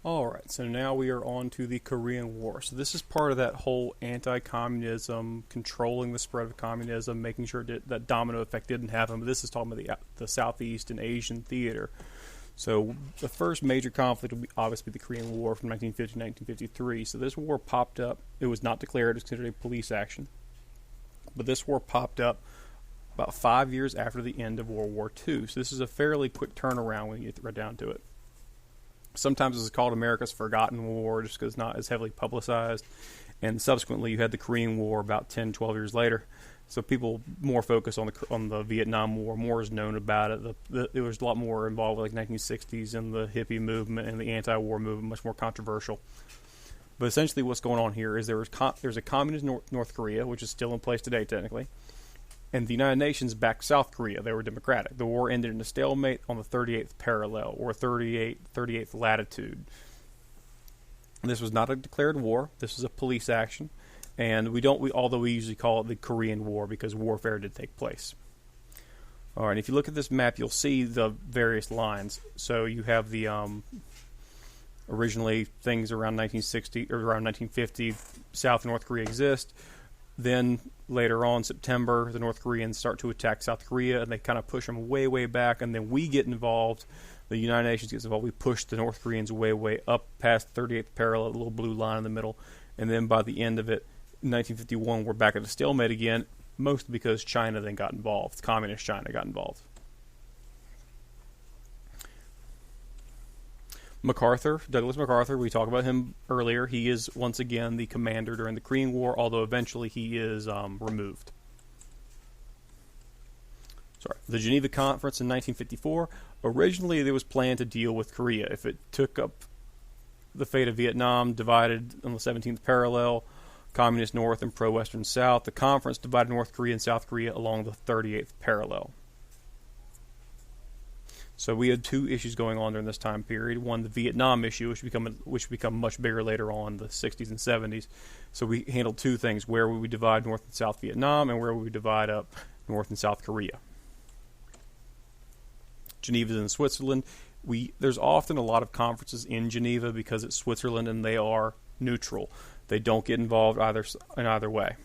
Alright, so now we are on to the Korean War. So this is part of that whole anti-communism, controlling the spread of communism, making sure that domino effect didn't happen. But this is talking about the Southeast and Asian theater. So the first major conflict would be obviously the Korean War from 1950 to 1953. So this war popped up. It was not declared. It was considered a police action. But this war popped up about 5 years after the end of World War II. So this is a fairly quick turnaround when you get right down to it. Sometimes this is called America's Forgotten War just because it's not as heavily publicized. And subsequently, you had the Korean War about 10, 12 years later. So people more focus on the Vietnam War. More is known about it. It was a lot more involved with like 1960s and the hippie movement and the anti-war movement, much more controversial. But essentially what's going on here is there's a communist North Korea, which is still in place today technically. And the United Nations backed South Korea. They were democratic. The war ended in a stalemate on the 38th parallel, or 38th latitude. This was not a declared war. This was a police action. And although we usually call it the Korean War because warfare did take place. All right, if you look at this map, you'll see the various lines. So you have the originally things around 1960 or around 1950, South and North Korea exist. Then later on, September, the North Koreans start to attack South Korea, and they kind of push them way, way back. And then we get involved. The United Nations gets involved. We push the North Koreans way, way up past the 38th parallel, the little blue line in the middle. And then by the end of it, in 1951, we're back at a stalemate again, mostly because China then got involved. Communist China got involved. Douglas MacArthur, we talked about him earlier. He is, once again, the commander during the Korean War, although eventually he is removed. The Geneva Conference in 1954. Originally, it was planned to deal with Korea. If it took up the fate of Vietnam, divided on the 17th parallel, Communist North and pro-Western South, the conference divided North Korea and South Korea along the 38th parallel. So we had two issues going on during this time period. One, the Vietnam issue, which become much bigger later on in the 60s and 70s. So we handled two things: where would we divide North and South Vietnam, and where would we divide up North and South Korea. Geneva's in Switzerland. There's often a lot of conferences in Geneva because it's Switzerland and they are neutral. They don't get involved in either way.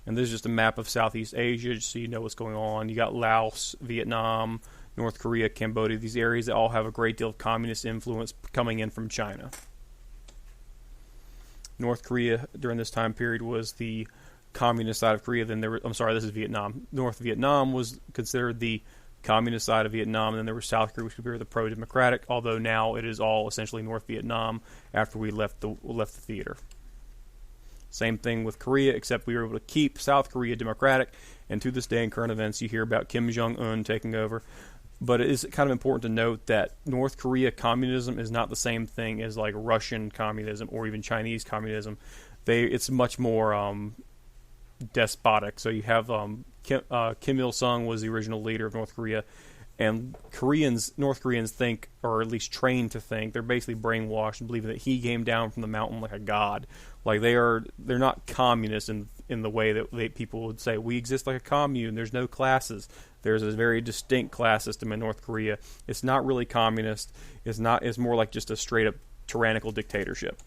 And this is just a map of Southeast Asia, just so you know what's going on. You got Laos, Vietnam, North Korea, Cambodia, these areas that all have a great deal of communist influence coming in from China. North Korea during this time period was the communist side of Korea. This is Vietnam. North Vietnam was considered the communist side of Vietnam, and then there was South Korea, which was the pro-democratic, although now it is all essentially North Vietnam after we left the theater. Same thing with Korea, except we were able to keep South Korea democratic, and to this day in current events you hear about Kim Jong-un taking over. But it is kind of important to note that North Korea communism is not the same thing as like Russian communism or even Chinese communism. It's much more despotic. So you have Kim Il-sung was the original leader of North Korea, and North Koreans think, or at least trained to think, they're basically brainwashed and believing that he came down from the mountain like a god. Like they're not communists in the way that people would say we exist like a commune. There's no classes. There's a very distinct class system in North Korea. It's not really communist. It's more like just a straight up tyrannical dictatorship.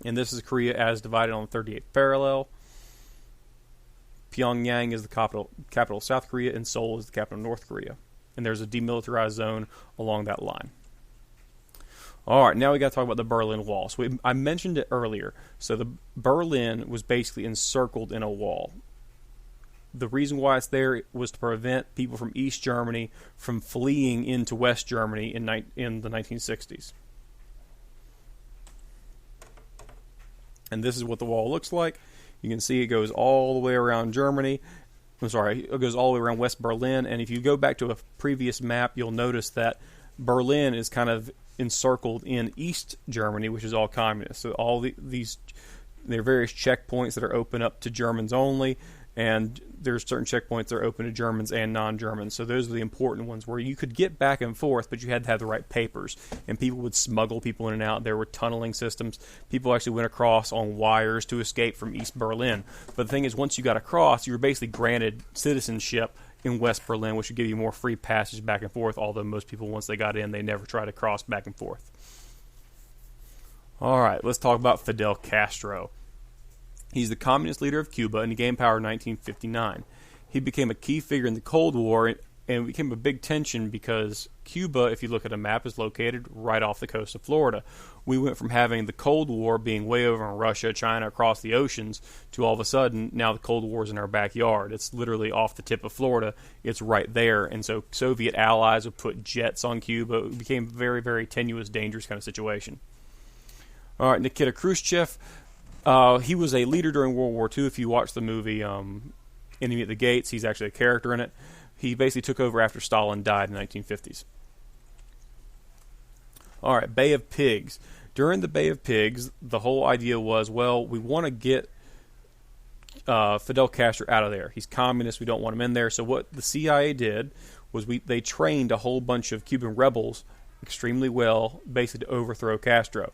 And this is Korea as divided on the 38th parallel. Pyongyang is the capital of South Korea, and Seoul is the capital of North Korea. And there's a demilitarized zone along that line. All right, now we got to talk about the Berlin Wall. So I mentioned it earlier. So the Berlin was basically encircled in a wall. The reason why it's there was to prevent people from East Germany from fleeing into West Germany in the 1960s. And this is what the wall looks like. You can see it goes all the way around Germany. It goes all the way around West Berlin. And if you go back to a previous map, you'll notice that Berlin is kind of encircled in East Germany, which is all communist. So all there are various checkpoints that are open up to Germans only, and there's certain checkpoints that are open to Germans and non-Germans. So those are the important ones where you could get back and forth, but you had to have the right papers. And people would smuggle people in and out. There were tunneling systems. People actually went across on wires to escape from East Berlin. But the thing is, once you got across, you were basically granted citizenship in West Berlin, which would give you more free passage back and forth, although most people, once they got in, they never tried to cross back and forth. All right, let's talk about Fidel Castro. He's the communist leader of Cuba, and he gained power in 1959. He became a key figure in the Cold War, and it became a big tension because Cuba, if you look at a map, is located right off the coast of Florida. We went from having the Cold War being way over in Russia, China, across the oceans, to all of a sudden, now the Cold War is in our backyard. It's literally off the tip of Florida. It's right there. And so Soviet allies would put jets on Cuba. It became a very, very tenuous, dangerous kind of situation. All right, Nikita Khrushchev. He was a leader during World War II. If you watch the movie Enemy at the Gates, he's actually a character in it. He basically took over after Stalin died in the 1950s. All right, Bay of Pigs. During the Bay of Pigs, the whole idea was, well, we want to get Fidel Castro out of there. He's communist. We don't want him in there. So what the CIA did was they trained a whole bunch of Cuban rebels extremely well, basically to overthrow Castro.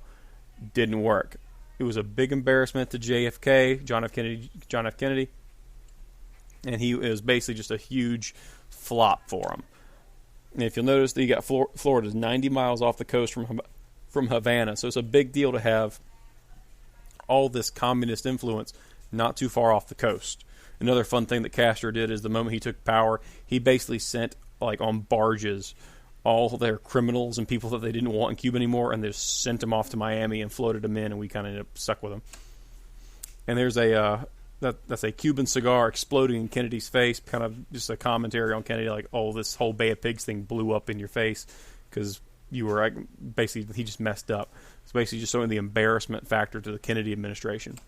Didn't work. It was a big embarrassment to JFK, John F. Kennedy, and he was basically just a huge flop for him. And if you'll notice, that you got Florida's 90 miles off the coast from Havana, so it's a big deal to have all this communist influence not too far off the coast. Another fun thing that Castro did is the moment he took power, he basically sent on barges all their criminals and people that they didn't want in Cuba anymore, and they just sent them off to Miami and floated them in, and we kind of ended up stuck with them. And there's that's a Cuban cigar exploding in Kennedy's face, kind of just a commentary on Kennedy, like, oh, this whole Bay of Pigs thing blew up in your face because you were basically, he just messed up. It's basically just showing the embarrassment factor to the Kennedy administration.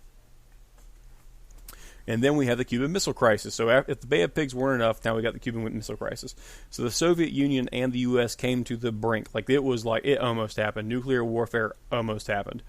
And then we had the Cuban Missile Crisis. So if the Bay of Pigs weren't enough, now we got the Cuban Missile Crisis. So the Soviet Union and the U.S. came to the brink. It almost happened. Nuclear warfare almost happened.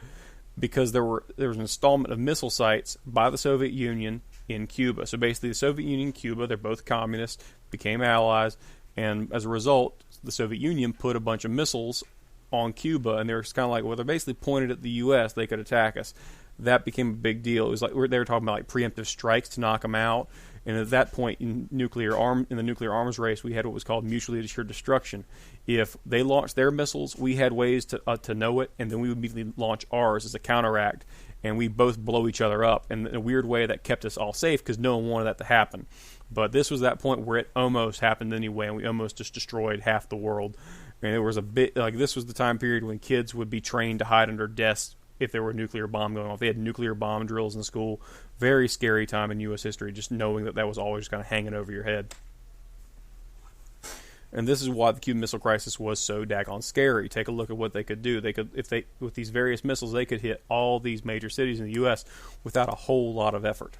Because there was an installment of missile sites by the Soviet Union in Cuba. So basically the Soviet Union and Cuba, they're both communists, became allies. And as a result, the Soviet Union put a bunch of missiles on Cuba. And they were kind of like, well, they're basically pointed at the U.S. They could attack us. That became a big deal. It was like they were talking about preemptive strikes to knock them out. And at that point in the nuclear arms race, we had what was called mutually assured destruction. If they launched their missiles, we had ways to know it, and then we would immediately launch ours as a counteract, and we both blow each other up. And in a weird way, that kept us all safe because no one wanted that to happen. But this was that point where it almost happened anyway, and we almost just destroyed half the world. And it was a bit this was the time period when kids would be trained to hide under desks if there were a nuclear bomb going off. They had nuclear bomb drills in school. Very scary time in U.S. history, just knowing that was always kind of hanging over your head. And this is why the Cuban Missile Crisis was so daggone scary. Take a look at what they could do. With these various missiles, they could hit all these major cities in the U.S. without a whole lot of effort.